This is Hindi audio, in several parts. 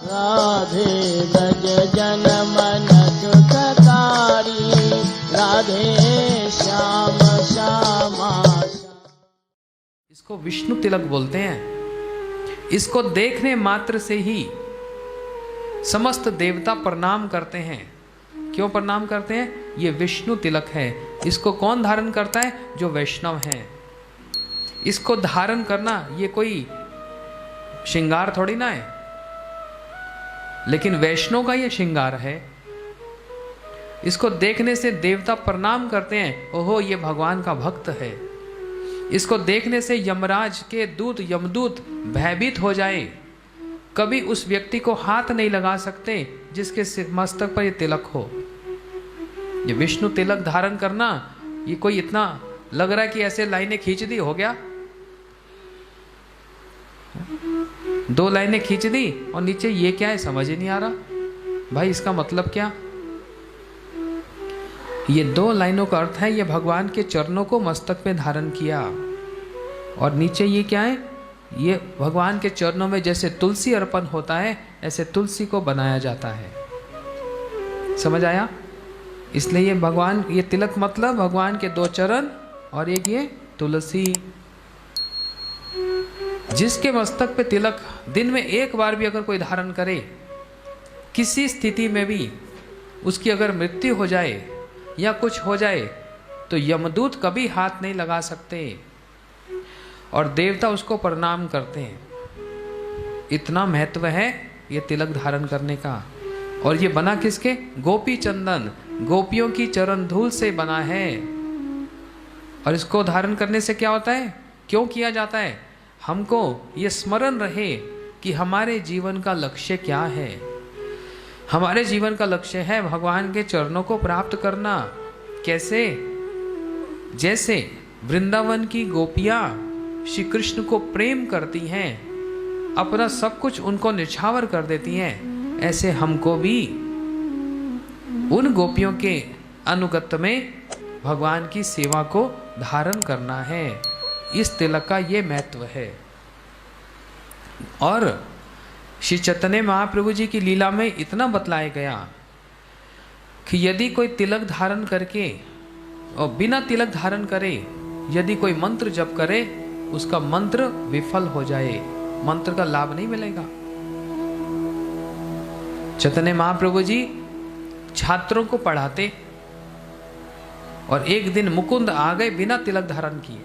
राधे ब्रज जन मन सुखकारी, राधे श्याम श्यामा। इसको विष्णु तिलक बोलते हैं। इसको देखने मात्र से ही समस्त देवता प्रणाम करते हैं। क्यों प्रणाम करते हैं? ये विष्णु तिलक है। इसको कौन धारण करता है? जो वैष्णव हैं। इसको धारण करना ये कोई श्रृंगार थोड़ी ना है, लेकिन वैष्णव का ये श्रृंगार है। इसको देखने से देवता प्रणाम करते हैं, ओहो ये भगवान का भक्त है। इसको देखने से यमराज के दूत यमदूत भयभीत हो जाए, कभी उस व्यक्ति को हाथ नहीं लगा सकते जिसके मस्तक पर ये तिलक हो। ये विष्णु तिलक धारण करना ये कोई इतना लग रहा है कि ऐसे लाइनें खींच दी हो गया, 2 लाइनें खींच दी और नीचे ये क्या है समझ ही नहीं आ रहा। भाई इसका मतलब क्या? ये 2 लाइनों का अर्थ है ये भगवान के चरणों को मस्तक पे धारण किया, और नीचे ये क्या है? ये भगवान के चरणों में जैसे तुलसी अर्पण होता है ऐसे तुलसी को बनाया जाता है। समझ आया? इसलिए ये भगवान ये तिलक मतलब भगवान के 2 चरण और एक ये तुलसी। जिसके मस्तक पे तिलक दिन में एक बार भी अगर कोई धारण करे, किसी स्थिति में भी उसकी अगर मृत्यु हो जाए या कुछ हो जाए तो यमदूत कभी हाथ नहीं लगा सकते और देवता उसको प्रणाम करते हैं। इतना महत्व है ये तिलक धारण करने का। और ये बना किसके? गोपी चंदन, गोपियों की चरण धूल से बना है। और इसको धारण करने से क्या होता है? क्यों किया जाता है? हमको ये स्मरण रहे कि हमारे जीवन का लक्ष्य क्या है। हमारे जीवन का लक्ष्य है भगवान के चरणों को प्राप्त करना। कैसे? जैसे वृंदावन की गोपियां श्री कृष्ण को प्रेम करती हैं, अपना सब कुछ उनको निछावर कर देती हैं, ऐसे हमको भी उन गोपियों के अनुगत में भगवान की सेवा को धारण करना है। इस तिलक का ये महत्व है। और श्री चैतन्य महाप्रभु जी की लीला में इतना बतलाया गया कि यदि कोई तिलक धारण करके और बिना तिलक धारण करे यदि कोई मंत्र जप करे, उसका मंत्र विफल हो जाए, मंत्र का लाभ नहीं मिलेगा। चैतन्य महाप्रभु जी छात्रों को पढ़ाते और एक दिन मुकुंद आ गए बिना तिलक धारण किए।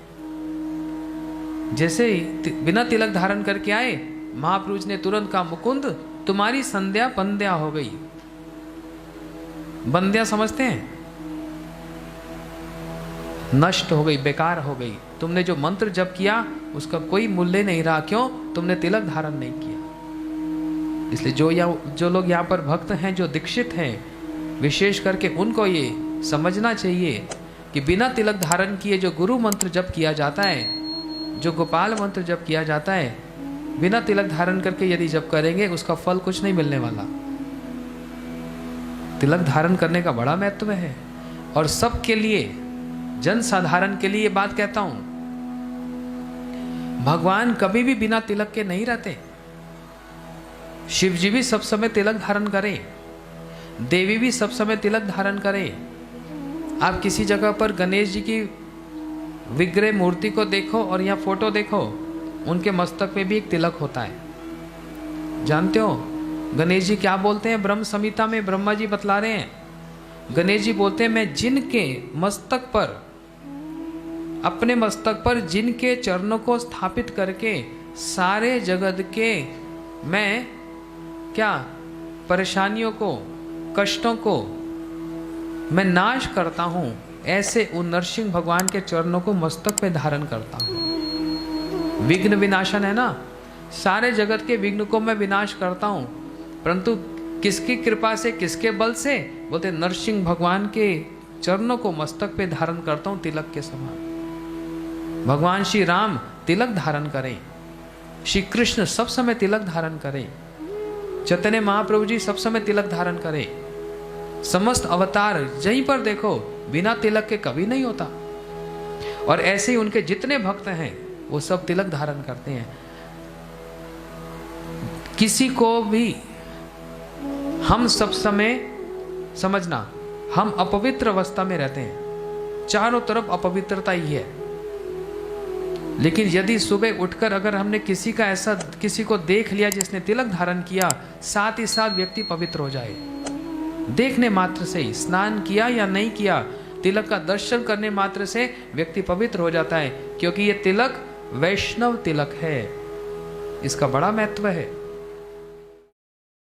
जैसे ही बिना तिलक धारण करके आए, महाप्रभु जी ने तुरंत कहा, मुकुंद तुम्हारी संध्या बंध्या हो गई। बंध्या समझते हैं? नष्ट हो गई, बेकार हो गई। तुमने जो मंत्र जप किया उसका कोई मूल्य नहीं रहा। क्यों? तुमने तिलक धारण नहीं किया। इसलिए जो लोग यहाँ पर भक्त हैं, जो दीक्षित हैं, विशेष करके उनको ये समझना चाहिए कि बिना तिलक धारण किए जो गुरु मंत्र जप किया जाता है, जो गोपाल मंत्र जप किया जाता है, बिना तिलक धारण करके यदि जप करेंगे उसका फल कुछ नहीं मिलने वाला। तिलक धारण करने का बड़ा महत्व है। और सबके लिए, जन साधारण के लिए ये बात कहता हूं, भगवान कभी भी बिना तिलक के नहीं रहते। शिव जी भी सब समय तिलक धारण करें, देवी भी सब समय तिलक धारण करें। आप किसी जगह पर गणेश जी की विग्रह मूर्ति को देखो और यहाँ फोटो देखो, उनके मस्तक में भी एक तिलक होता है। जानते हो गणेश जी क्या बोलते हैं? ब्रह्म संहिता में ब्रह्मा जी बतला रहे हैं, गणेश जी बोलते हैं, मैं जिनके मस्तक पर, अपने मस्तक पर जिनके चरणों को स्थापित करके सारे जगत के मैं क्या परेशानियों को, कष्टों को मैं नाश करता हूं, ऐसे उन नरसिंह भगवान के चरणों को मस्तक पे धारण करता हूं। विघ्न विनाशन है ना, सारे जगत के विघ्न को मैं विनाश करता हूं, परंतु किसकी कृपा से, किसके बल से? बोलते नरसिंह भगवान के चरणों को मस्तक पे धारण करता हूं तिलक के समान। भगवान श्री राम तिलक धारण करें, श्री कृष्ण सब समय तिलक धारण करें, चैतन्य महाप्रभु जी सब समय तिलक धारण करें। समस्त अवतार यहीं पर देखो बिना तिलक के कभी नहीं होता। और ऐसे ही उनके जितने भक्त हैं वो सब तिलक धारण करते हैं। किसी को भी हम सब समय, समझना, हम अपवित्र अवस्था में रहते हैं, चारों तरफ अपवित्रता ही है। लेकिन यदि सुबह उठकर अगर हमने किसी को देख लिया जिसने तिलक धारण किया, साथ ही साथ व्यक्ति पवित्र हो जाए। देखने मात्र से ही, स्नान किया या नहीं किया, तिलक का दर्शन करने मात्र से व्यक्ति पवित्र हो जाता है, क्योंकि ये तिलक वैष्णव तिलक है, इसका बड़ा महत्व है।